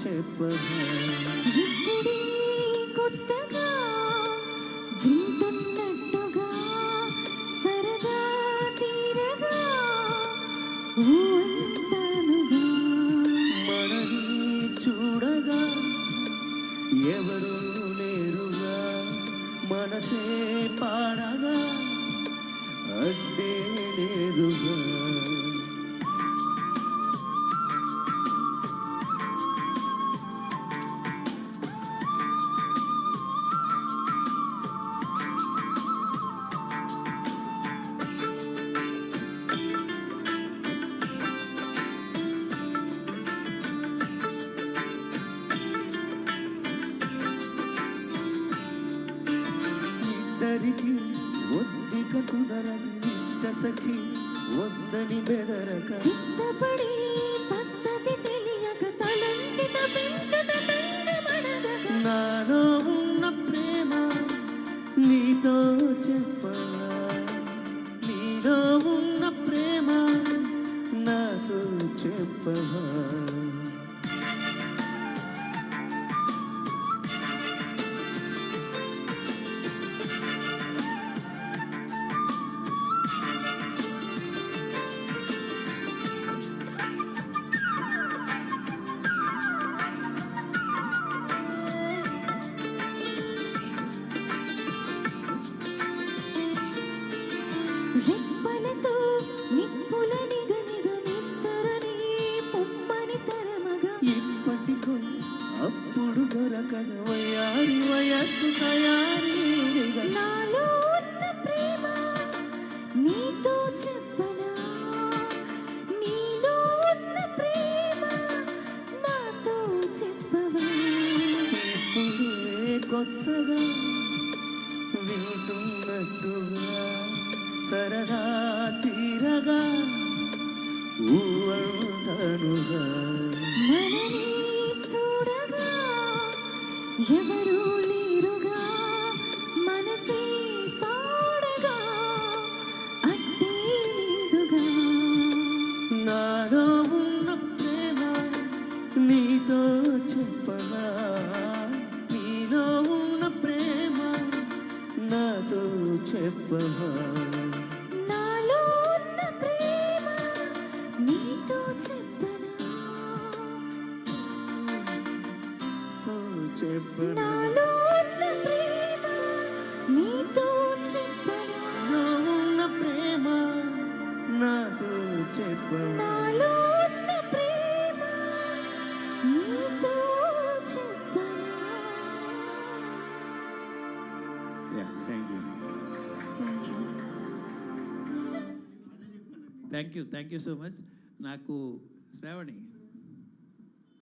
చెప్పగా కొత్తగా వింటున్నట్టుగా సరదా తీరగా అంటానుగా మనని చూడగా ఎవరు లేరుగా మనసే పాడగా అడ్డే లేదుగా ఇద్దరికి ఒద్దిక కుదరని ఇష్ట సఖి వద్దని బెదరక సిద్ధపడి పద్ధతి తెలియక తలంచి తపించుత నాలో ఉన్న ప్రేమ నీతో చెప్పనా నీలో ఉన్న ప్రేమ నాతో చెప్పవా రెప్పలతో నిప్పుల నిగనిగ నిద్దరని పొమ్మని తరమగా ఇప్పటికో అప్పుడు దొరకన వయారి వయస్సు తయారీ నాలో ఉన్న ప్రేమ నీతో చెప్పనా నీలో ఉన్న ప్రేమ నాతో చెప్పవా ఇప్పుడే కొత్తగా వింటున్నట్టుగా సరదా తీరగా ఊహనుగా మనని చూడగా ఎవరు లేరుగా మనసే పాడగా అడ్డే లేదుగా నాలో ఉన్న ప్రేమ నీతో చెప్పనా నీలో ఉన్న ప్రేమ నాతో చెప్పవా నాలో ఉన్న ప్రేమ నీతో చెప్పనా చెప్పనా నాలో ఉన్న ప్రేమ నీతో చెప్పనా నాలో ఉన్న ప్రేమ నాతో చెప్పనా నాలో ఉన్న ప్రేమ నీతో చెప్పనా థ్యాంక్ యూ సో మచ్. నాకు శ్రావణి